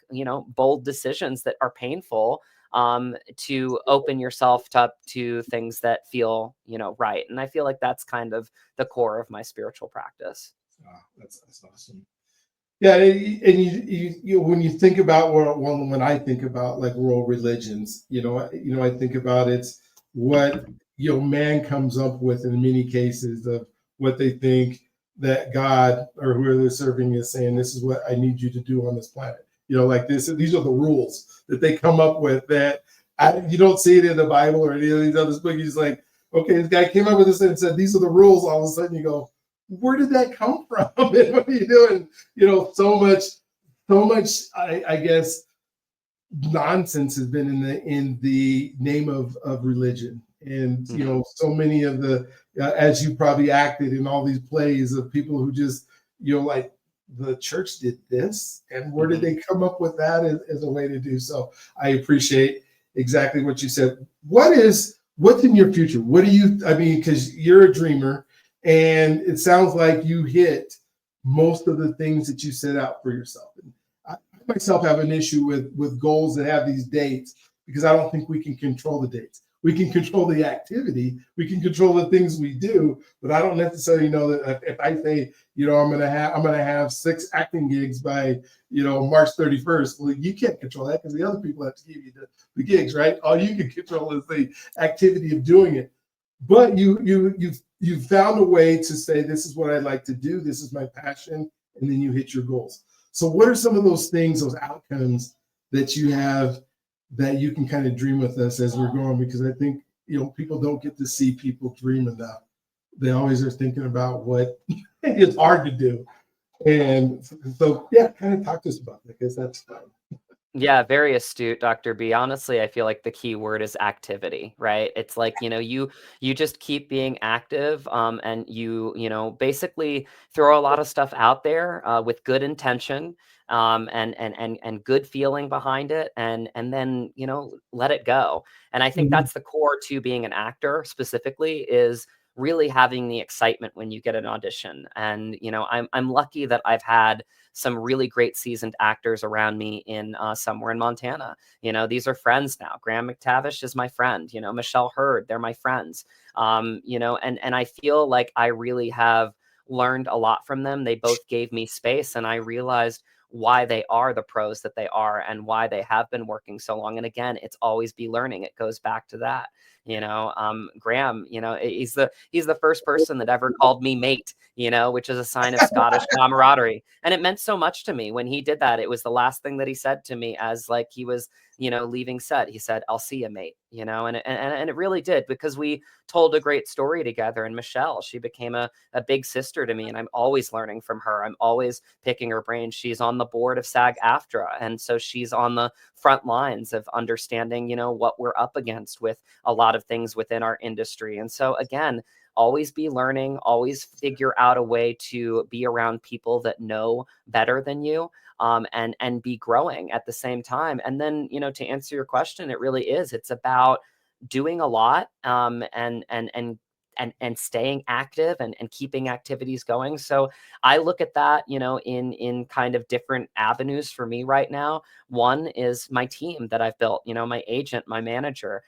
bold decisions that are painful, to open yourself up to things that feel right. And I feel like that's kind of the core of my spiritual practice. That's awesome. Yeah, and when you think about when I think about like world religions, I think about it's what man comes up with in many cases of what they think that God or whoever they're serving is saying, this is what I need you to do on this planet. Like these are the rules that they come up with that you don't see it in the Bible or any of these other books. He's like, okay, this guy came up with this and said, these are the rules. All of a sudden you go, where did that come from? And what are you doing? So much, I guess, nonsense has been in the name of religion. And, so many of the, as you probably acted in all these plays of people who just, like the church did this, and where did they come up with that as a way to do so? I appreciate exactly what you said. What's in your future? Because you're a dreamer, and it sounds like you hit most of the things that you set out for yourself. And I myself have an issue with goals that have these dates, because I don't think we can control the dates. We can control the activity, we can control the things we do, but I don't necessarily know that if I say, I'm gonna have 6 acting gigs by March 31st. Well, you can't control that, because the other people have to give you the gigs, right? All you can control is the activity of doing it. But you found a way to say, this is what I'd like to do, this is my passion, and then you hit your goals. So what are some of those things, those outcomes that you have that you can kind of dream with us as we're going? Because I think people don't get to see people dream enough. They always are thinking about what is hard to do. And so kind of talk to us about that, because that's fun. Yeah, very astute, Dr. B. Honestly, I feel like the key word is activity, right? It's like, you just keep being active, and basically throw a lot of stuff out there, with good intention, and good feeling behind it, and then, let it go. And I think that's the core to being an actor specifically, is really having the excitement when you get an audition. And, I'm lucky that I've had some really great seasoned actors around me in somewhere in Montana. These are friends now. Graham McTavish is my friend. Michelle Hurd, they're my friends. And I feel like I really have learned a lot from them. They both gave me space, and I realized why they are the pros that they are, and why they have been working so long. And again, it's always be learning. It goes back to that. Graham, he's the first person that ever called me mate, which is a sign of Scottish camaraderie. And it meant so much to me when he did that. It was the last thing that he said to me as like he was, leaving set. He said, "I'll see you, mate," and it really did, because we told a great story together. And Michelle, she became a big sister to me, and I'm always learning from her. I'm always picking her brain. She's on the board of SAG-AFTRA. And so she's on the front lines of understanding, what we're up against with a lot of things within our industry. And so again, always be learning, always figure out a way to be around people that know better than you, and be growing at the same time. And then, to answer your question, it really is, it's about doing a lot, and and staying active and keeping activities going. So I look at that, in kind of different avenues for me right now. One is my team that I've built, my agent, my manager.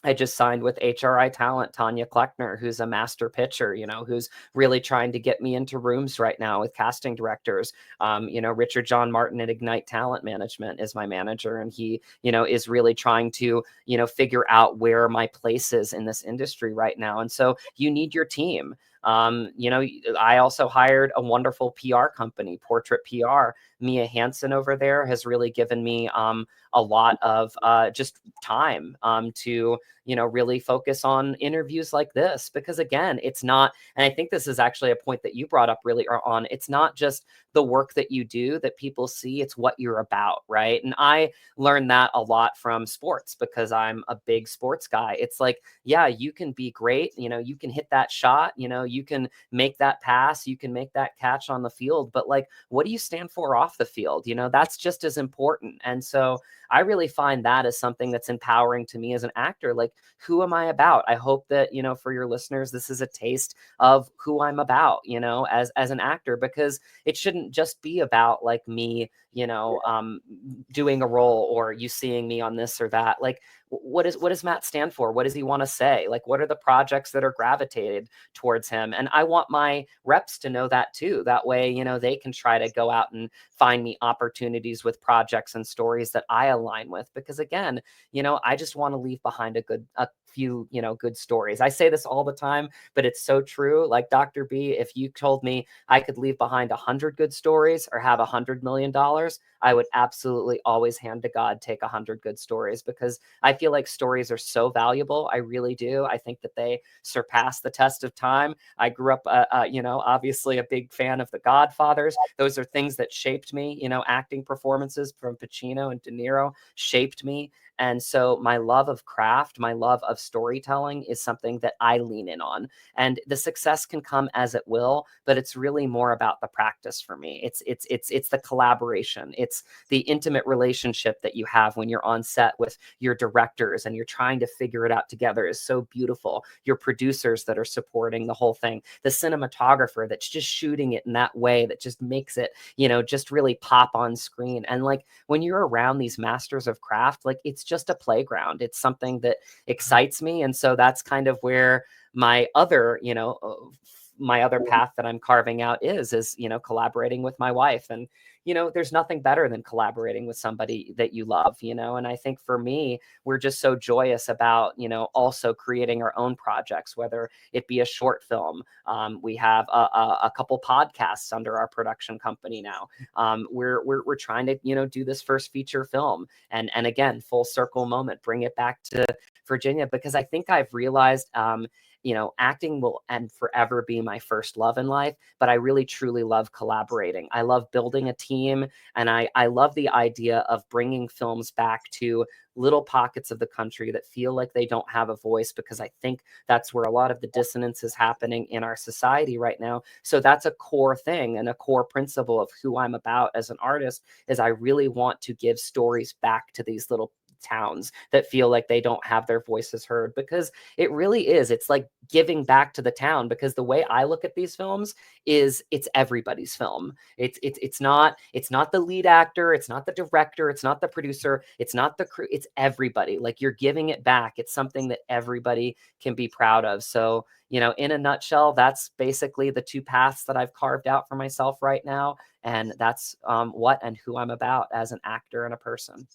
I just signed with HRI Talent, Tanya Kleckner, who's a master pitcher, who's really trying to get me into rooms right now with casting directors. Richard John Martin at Ignite Talent Management is my manager, and he, is really trying to, figure out where my place is in this industry right now. And so you need your team. I also hired a wonderful PR company, Portrait PR. Mia Hansen over there has really given me a lot of just time to really focus on interviews like this, because again, it's not, and I think this is actually a point that you brought up really on, it's not just the work that you do that people see, it's what you're about, right? And I learned that a lot from sports because I'm a big sports guy. It's like, yeah, you can be great, you can hit that shot, you can make that pass, you can make that catch on the field, but like, what do you stand for off the field? That's just as important. And so I really find that as something that's empowering to me as an actor. Like, who am I about? I hope that, for your listeners, this is a taste of who I'm about, as an actor, because it shouldn't just be about like me, doing a role or you seeing me on this or that. Like, what does Matt stand for? What does he want to say? Like, what are the projects that are gravitated towards him? And I want my reps to know that too. That way, they can try to go out and find me opportunities with projects and stories that I align with. Because again, I just want to leave behind a few, good stories. I say this all the time, but it's so true. Like Dr. B, if you told me I could leave behind 100 good stories or have $100 million, I would absolutely always hand to God, take 100 good stories, because I feel like stories are so valuable. I really do. I think that they surpass the test of time. I grew up, obviously a big fan of The Godfathers. Those are things that shaped me. Acting performances from Pacino and De Niro shaped me. And so my love of craft, my love of storytelling is something that I lean in on. And the success can come as it will, but it's really more about the practice for me. It's the collaboration. It's the intimate relationship that you have when you're on set with your directors and you're trying to figure it out together is so beautiful. Your producers that are supporting the whole thing, the cinematographer that's just shooting it in that way that just makes it, just really pop on screen. And like when you're around these masters of craft, like it's just a playground. It's something that excites me. And so that's kind of where my other, my other path that I'm carving out is, collaborating with my wife. And, there's nothing better than collaborating with somebody that you love, and I think for me, we're just so joyous about, also creating our own projects, whether it be a short film. We have a couple podcasts under our production company now. We're trying to, do this first feature film, and again, full circle moment, bring it back to Virginia, because I think I've realized, acting will and forever be my first love in life, but I really truly love collaborating. I love building a team, and I love the idea of bringing films back to little pockets of the country that feel like they don't have a voice, because I think that's where a lot of the dissonance is happening in our society right now. So that's a core thing and a core principle of who I'm about as an artist, is I really want to give stories back to these little towns that feel like they don't have their voices heard, because it really is, it's like giving back to the town. Because the way I look at these films is it's everybody's film. It's not the lead actor, it's not the director, it's not the producer, it's not the crew, it's everybody. Like, you're giving it back. It's something that everybody can be proud of. So, in a nutshell, that's basically the two paths that I've carved out for myself right now, and that's what and who I'm about as an actor and a person.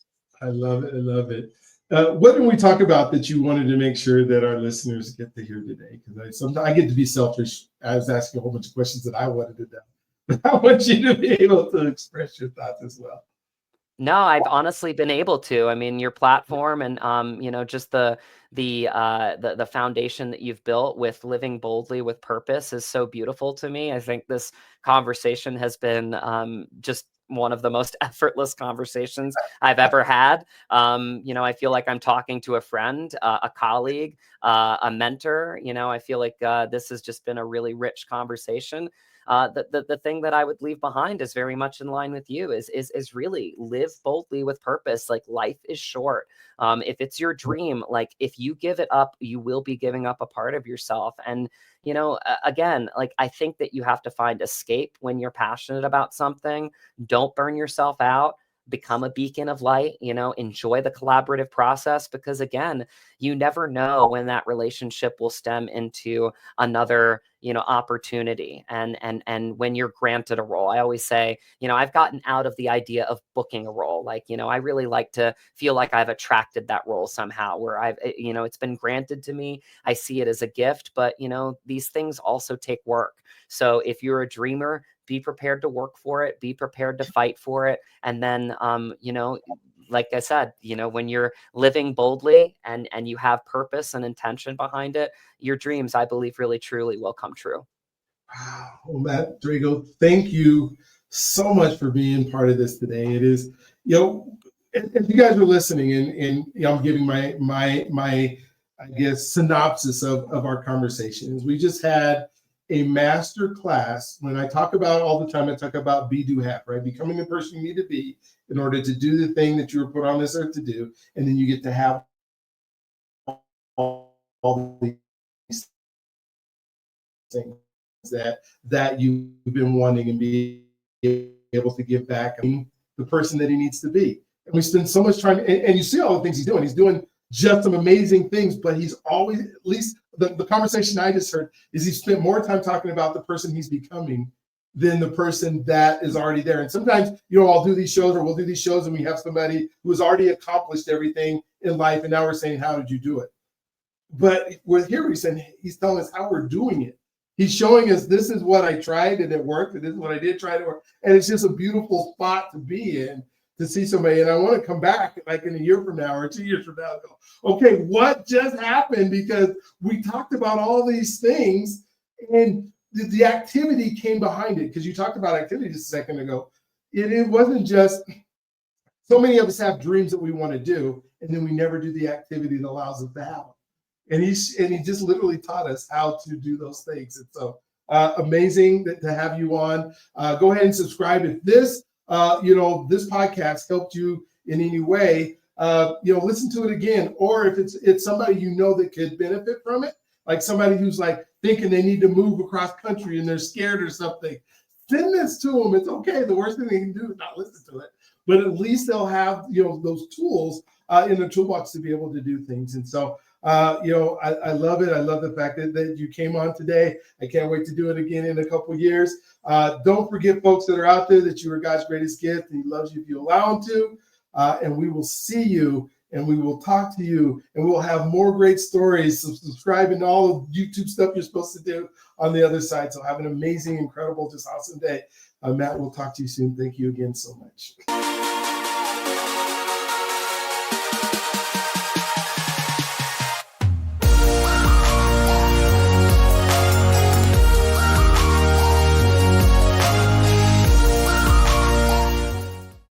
I love it. I love it. What did we talk about that you wanted to make sure that our listeners get to hear today? Because sometimes I get to be selfish. I was asking a whole bunch of questions that I wanted to know, but I want you to be able to express your thoughts as well. No, I've honestly been able to. I mean, your platform and just the foundation that you've built with living boldly with purpose is so beautiful to me. I think this conversation has been just one of the most effortless conversations I've ever had. I feel like I'm talking to a friend, a colleague, a mentor. I feel like this has just been a really rich conversation. The thing that I would leave behind is very much in line with you, is really live boldly with purpose. Like, life is short. If it's your dream, like, if you give it up, you will be giving up a part of yourself. And again, like, I think that you have to find escape when you're passionate about something. Don't burn yourself out. Become a beacon of light. Enjoy the collaborative process, because again, you never know when that relationship will stem into another opportunity. And when you're granted a role, I always say, I've gotten out of the idea of booking a role. Like, I really like to feel like I've attracted that role somehow, where it's been granted to me. I see it as a gift. But these things also take work. So if you're a dreamer, be prepared to work for it, be prepared to fight for it. And then like I said, when you're living boldly and you have purpose and intention behind it, your dreams, I believe, really truly will come true. Wow. Well, Matt Drago, thank you so much for being part of this today. It is, if you guys are listening, and I'm giving my I guess synopsis of our conversation, is we just had a master class. When I talk about all the time, I talk about be, do, have, right? Becoming the person you need to be in order to do the thing that you were put on this earth to do. And then you get to have all these things that you've been wanting, and be able to give back and the person that he needs to be. And we spend so much time, and you see all the things he's doing. He's doing just some amazing things, but he's always, at least the conversation I just heard, is he spent more time talking about the person he's becoming than the person that is already there. And sometimes, I'll do these shows, or we'll do these shows, and we have somebody who has already accomplished everything in life, and now we're saying, how did you do it? But with here, he's telling us how we're doing it. He's showing us, this is what I tried and it worked, and this is what I did try to work. And it's just a beautiful spot to be in, to see somebody. And I want to come back like in a year from now or 2 years from now and go, okay, what just happened? Because we talked about all these things, and the activity came behind it. Because you talked about activity just a second ago. It wasn't just, so many of us have dreams that we want to do, and then we never do the activity that allows us to have them. And he just literally taught us how to do those things. And so amazing to have you on. Go ahead and subscribe. If this, this podcast helped you in any way, listen to it again. Or if it's somebody that could benefit from it, like somebody who's like thinking they need to move across country and they're scared or something, send this to them. It's okay. The worst thing they can do is not listen to it, but at least they'll have those tools in their toolbox to be able to do things. And so I love it. I love the fact that you came on today. I can't wait to do it again in a couple of years. Don't forget, folks that are out there, that you are God's greatest gift, and he loves you if you allow him to. And we will see you, and we will talk to you, and we'll have more great stories. So subscribe and all the YouTube stuff you're supposed to do on the other side. So have an amazing, incredible, just awesome day. Matt, we'll talk to you soon. Thank you again so much.